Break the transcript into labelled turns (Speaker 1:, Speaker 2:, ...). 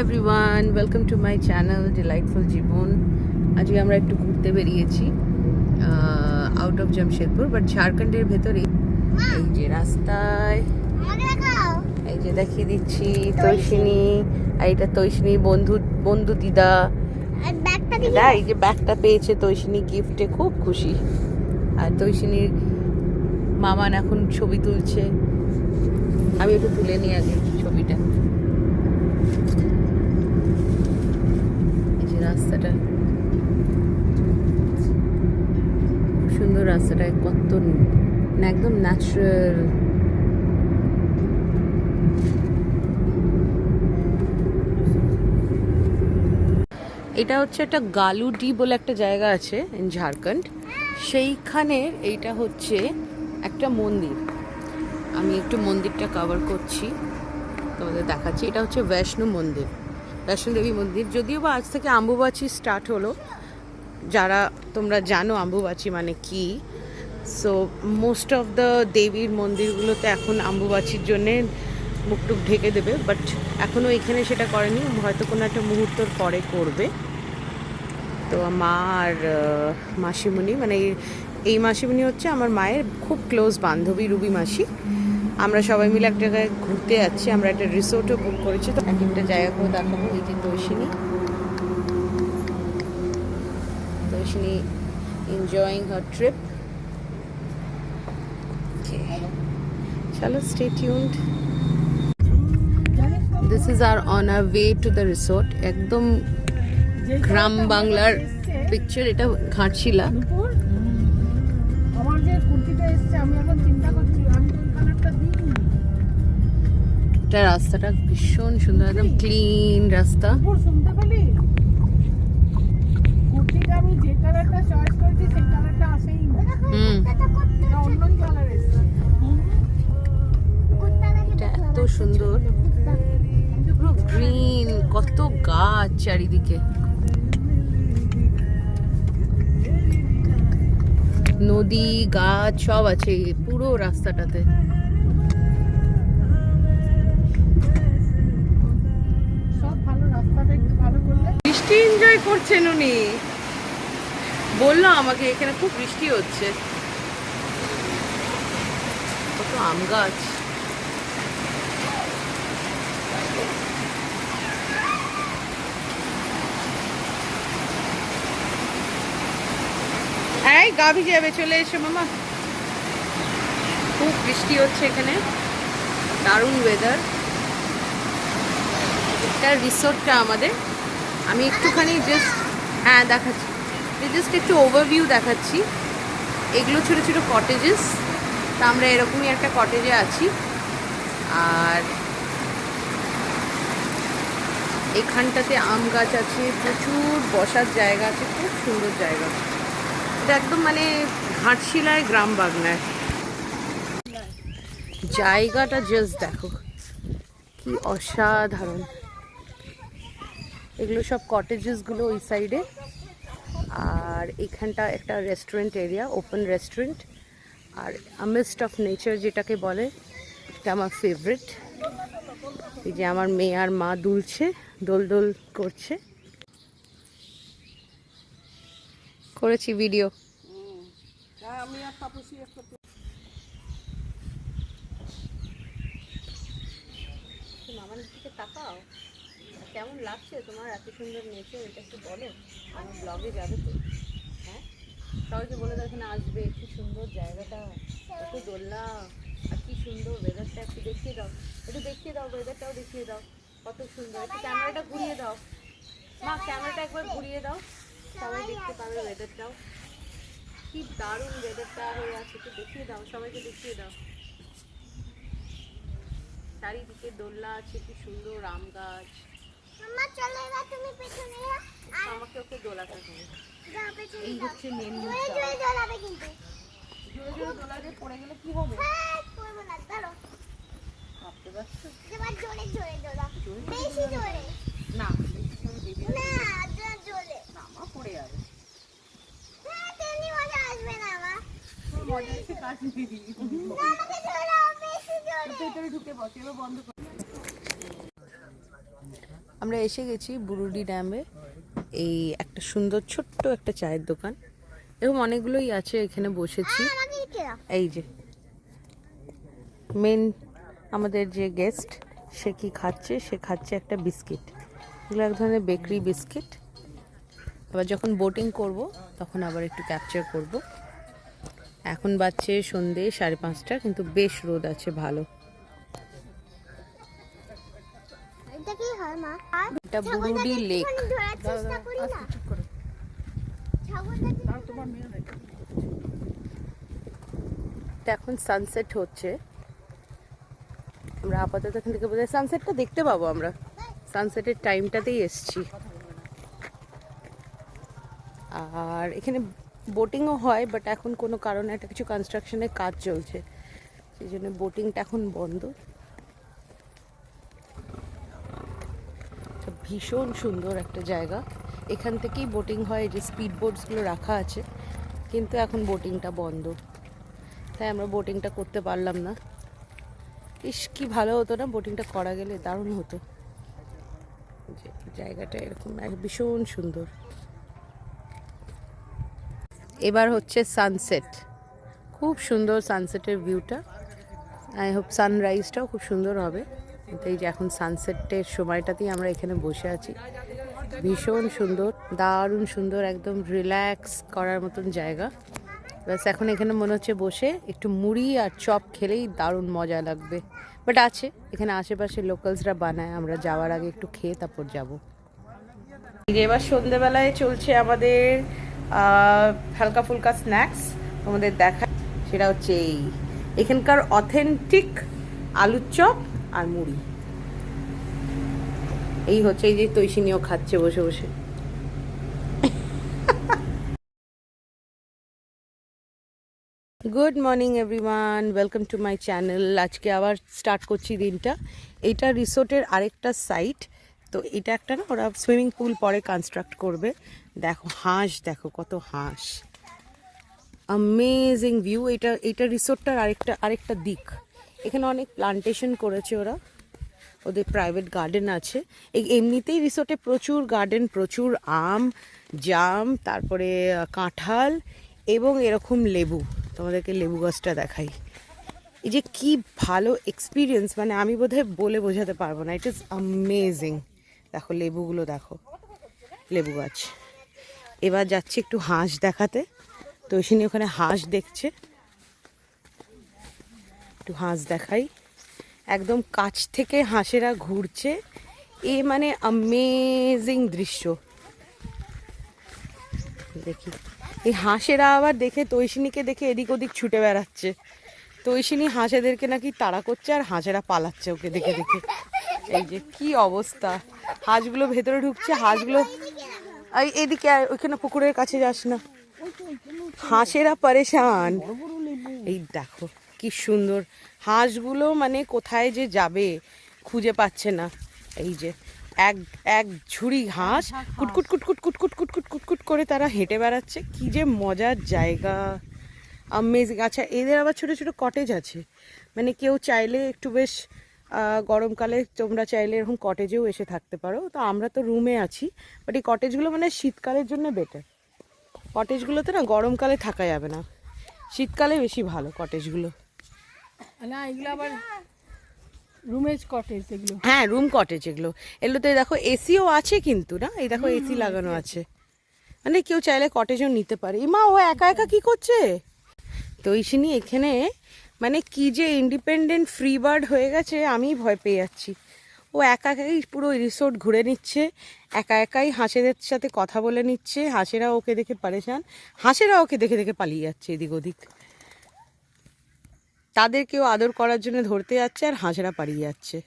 Speaker 1: Everyone, welcome to my channel delightful জীবন। আজকে আমরা একটু ঘুরতে বেরিয়েছি আউট অফ জামশেদপুর, বাট ঝাড়খণ্ডের ভেতরেই। এই যে রাস্তায়, এই যে দেখিয়ে দিচ্ছি তৈশিনী, আর এটা তৈশিনীর বন্ধু দিদা। এই যে ব্যাগটা পেয়েছে তৈশিনী গিফটে, খুব খুশি। আর তৈশিনীর মামান এখন ছবি তুলছে, আমি একটু তুলে নিই আগে ছবিটা। এই যে রাস্তাটা, সুন্দর রাস্তাটা, কত একদম ন্যাচারাল। এটা হচ্ছে একটা গালুডি বলে একটা জায়গা আছে ইন ঝাড়খণ্ড, সেইখানে এইটা হচ্ছে একটা মন্দির। আমি একটু মন্দিরটা কভার করছি, তোমাদের দেখাচ্ছি। এটা হচ্ছে বৈষ্ণব মন্দির, বৈষ্ণব দেবী মন্দির। যদিও বা আজ থেকে আম্বুবাচি স্টার্ট হলো, যারা তোমরা জানো আম্বুবাচি মানে কি। সো মোস্ট অফ দ্য দেবীর মন্দিরগুলোতে এখন আম্বুবাচির জন্যে মুখটুক ঢেকে দেবে, বাট এখনও এখানে সেটা করেনি, হয়তো কোনো একটা মুহূর্তর পরে করবে। তো মা আর মাসিমণি, মানে এই মাসিমণি হচ্ছে আমার মায়ের খুব ক্লোজ বান্ধবী, রুবি মাসি। আমরা সবাই মিলে এক জায়গায় ঘুরতে যাচ্ছি, আমরা একটা রিসোর্টও বুক করেছি। তো এক একটা জায়গা করে দেখাবো। এই যে তৈশিনী enjoying her trip. Okay, chalo, stay tuned. This is on our way to the resort. একদম গ্রাম বাংলার পিকচার। এটা ঘাটশিলা। আমার যে কুর্তিটা এসেছে, আমি এখন চিন্তা করছি আমি কোন কালারটা দিই। এটা রাস্তাটা ভীষণ সুন্দর, একদম ক্লিন রাস্তা। শুনতে পেলি? কুর্তিটা আমি যে কালারটা চয়েস করেছি সেই কালারটা আসেই না। এটা অন্য কালার এসেছে। এটা এত সুন্দর, পুরো গ্রিন, কত গাছ চারিদিকে, নদী, গাছ সব আছে পুরো রাস্তাটাতে। সব ভালো, রাস্তাটা একটু ভালো করলে। বৃষ্টি এনজয় করছেন উনি, বললো আমাকে এখানে খুব বৃষ্টি হচ্ছে। কত আম গাছ, এই গা ভিজে যাবে, চলে এসো মামা। খুব বৃষ্টি হচ্ছে এখানে, দারুণ ওয়েদার। এটা রিসোর্টটা আমাদের। আমি একটুখানি জাস্ট দেখাচ্ছি, জাস্ট একটু ওভারভিউ দেখাচ্ছি। এগুলো ছোটো ছোটো কটেজেস, তা আমরা এরকমই একটা কটেজে আছি। আর এখানটাতে আম গাছ আছে, প্রচুর বসার জায়গা আছে, খুব সুন্দর জায়গা। এটা একদম মানে ঘাটশিলায়, গ্রাম বাংলায়। জায়গাটা জাস্ট দেখো কি অসাধারণ। এগুলো সব কটেজেসগুলো ওই সাইডে। আর এখানটা একটা রেস্টুরেন্ট এরিয়া, ওপেন রেস্টুরেন্ট। আর আমিস্ট অফ নেচার যেটাকে বলে, এটা আমার ফেভারিট। এই যে আমার মেয়ে আর মা দুলছে, দোল দোল করছে। করেছি ভিডিও। মামার দিকে তাকাও, কেমন লাগছে তোমার এত সুন্দর নেচার? এটা একটু বলো, আমার ব্লগে যাবে তো। হ্যাঁ, সবাইকে বলে দাও এখানে আসবে, কি সুন্দর জায়গাটা, কত দোলনা, আর কি সুন্দর ওয়েদারটা। একটু দেখিয়ে দাও, একটু দেখিয়ে দাও, ওয়েদারটাও দেখিয়ে দাও, কত সুন্দর। একটু ক্যামেরাটা ঘুরিয়ে দাও মা, ক্যামেরাটা একবার ঘুরিয়ে দাও, সবাই দেখতে পাবে ওয়েদারটাও। কি দারুণ ওয়েদারটা হয়ে আছে, একটু দেখিয়ে দাও, সবাইকে দেখিয়ে দাও। চারিদিকে দোলনা আছে, কি সুন্দর আম গাছ। আমাকে ওকে দোলাতে হবে। এই হচ্ছে মেন মুখটা। জোরে জোরে দোলাতে পড়ে গেলে কি হবে? ভাবতে পারছো? না, মা পড়ে যাবে। মজা এসে কাজ দিবি, ভেতরে ঢুকে বসে, এবার বন্ধ করে। আমরা এসে গেছি বুরুডি ড্যামে। এই একটা সুন্দর ছোট্ট একটা চায়ের দোকান, এরকম অনেকগুলোই আছে। এখানে বসেছি। এই যে মেন আমাদের যে গেস্ট, সে কি খাচ্ছে? সে খাচ্ছে একটা বিস্কিট। এগুলো এক ধরনের বেকারি বিস্কিট। আবার যখন বোটিং করব তখন আবার একটু ক্যাপচার করব। এখন বাজছে সন্ধে 5:30, কিন্তু বেশ রোদ আছে, ভালো। এটা বুরুডি লেক। এখন সানসেট হচ্ছে। আমরা আপাতত এখান থেকে বোধহয় সানসেটটা দেখতে পাবো। আমরা সানসেটের টাইমটাতেই এসছি। আর এখানে বোটিংও হয়, বাট এখন কোনো কারণে একটা কিছু কনস্ট্রাকশনের কাজ চলছে, সেই জন্য বোটিংটা এখন বন্ধ। ভীষণ সুন্দর একটা জায়গা। এখান থেকেই বোটিং হয়, যে স্পিড বোটসগুলো রাখা আছে, কিন্তু এখন বোটিংটা বন্ধ, তাই আমরা বোটিংটা করতে পারলাম না। ইস, কি ভালো হতো না বোটিংটা করা গেলে, দারুণ হতো। জায়গাটা এরকম ভীষণ সুন্দর। এবার হচ্ছে সানসেট, খুব সুন্দর সানসেটের ভিউটা। আই হোপ সানরাইজটাও খুব সুন্দর হবে। এই যে এখন সানসেটের সময়টাতেই আমরা এখানে বসে আছি। ভীষণ সুন্দর, দারুণ সুন্দর, একদম রিল্যাক্স করার মতন জায়গা। ব্যাস এখন এখানে মনে হচ্ছে বসে একটু মুড়ি আর চপ খেলেই দারুণ মজা লাগবে। বাট আছে এখানে আশেপাশে লোকালসরা বানায়, আমরা যাওয়ার আগে একটু খেয়ে তারপর যাবো। এবার সন্ধেবেলায় চলছে আমাদের হালকা ফুলকা স্ন্যাক্স। আমাদের দেখা সেটা হচ্ছে এখানকার অথেন্টিক আলুর চপ আর মুড়ি। এই হচ্ছে, এই যে তৈশিনীও খাচ্ছে বসে বসে। Good morning everyone, welcome to my channel. আজকে আবার স্টার্ট করছি দিনটা। এইটা রিসোর্টের আরেকটা সাইট। তো এটা একটা না, ওরা সুইমিং পুল পরে কনস্ট্রাক্ট করবে। দেখো হাঁস, দেখো কত হাঁস, অ্যামেজিং ভিউ। এটা রিসোর্টটার আরেকটা দিক। এখানে অনেক প্লান্টেশন করেছে ওরা, ওদের প্রাইভেট গার্ডেন আছে। এমনিতেই রিসোর্টে প্রচুর গার্ডেন, প্রচুর আম, জাম, তারপরে কাঁঠাল এবং এরকম লেবু। তোমাদেরকে লেবু গাছটা দেখাই। এই যে কি ভালো এক্সপিরিয়েন্স, মানে আমি বোধহয় বলে বোঝাতে পারবো না। It is amazing. দেখো লেবুগুলো, দেখো লেবু গাছ। এবার যাচ্ছি একটু হাঁস দেখাতে। তো ওইখানে ওখানে হাঁস দেখছে, একটু হাঁস দেখাই। একদম কাছ থেকে হাঁসেরা ঘুরছে, এ মানে অ্যামেজিং দৃশ্য। দেখি এই হাঁসেরা আবার দেখে তৈশিনীকে দেখে এদিক ওদিক ছুটে বেড়াচ্ছে। তৈশিনী হাঁসেদেরকে নাকি তাড়া করছে, আর হাঁসেরা পালাচ্ছে ওকে দেখে দেখে। এই যে কি অবস্থা, হাঁসগুলো ভেতরে ঢুকছে, হাঁসগুলো এদিকে ওইখানে পুকুরের কাছে যাস না, হাঁসেরা পরেশান। এই দেখো কি সুন্দর হাঁসগুলো, মানে কোথায় যে যাবে খুঁজে পাচ্ছে না। এই যে এক এক ঝুড়ি হাঁস কুটকুট কুটকুট কুটকুট কুটকুট কুটকুট করে তারা হেঁটে বেড়াচ্ছে। কি যে মজার জায়গা, আমেজিং। আচ্ছা, এদের আবার ছোটো ছোটো কটেজ আছে, মানে কেউ চাইলে একটু বেশ গরমকালে তোমরা চাইলে এরকম কটেজেও এসে থাকতে পারো। তো আমরা তো রুমে আছি, বাট এই কটেজগুলো মানে শীতকালের জন্য বেটার। কটেজগুলোতে না গরমকালে থাকা যাবে না, শীতকালে বেশি ভালো কটেজগুলো।
Speaker 2: না এগুলো আবার রুমেজ কটেজ এগুলো।
Speaker 1: হ্যাঁ, রুম কটেজ এগুলো। এগুলোতে দেখো এসিও আছে কিন্তু, না এই দেখো এসি লাগানো আছে, মানে কেউ চাইলে কটেজও নিতে পারে। মা ও একা একা কি করছে? তো ঐশিনী এখানে মানে কি যে ইন্ডিপেন্ডেন্ট ফ্রি বার্ড হয়ে গেছে, আমি ভয় পেয়ে যাচ্ছি। ও একা একাই পুরো রিসোর্ট ঘুরে নিচ্ছে, একা একাই হাঁসেদের সাথে কথা বলে নিচ্ছে। হাঁসেরা ওকে দেখে পারেশান, হাঁসেরা ওকে দেখে দেখে পালিয়ে যাচ্ছে এদিক ওদিক। তাদের কেউ আদর করার জন্য ধরতে যাচ্ছে, আর হাঁসেরা পালিয়ে যাচ্ছে।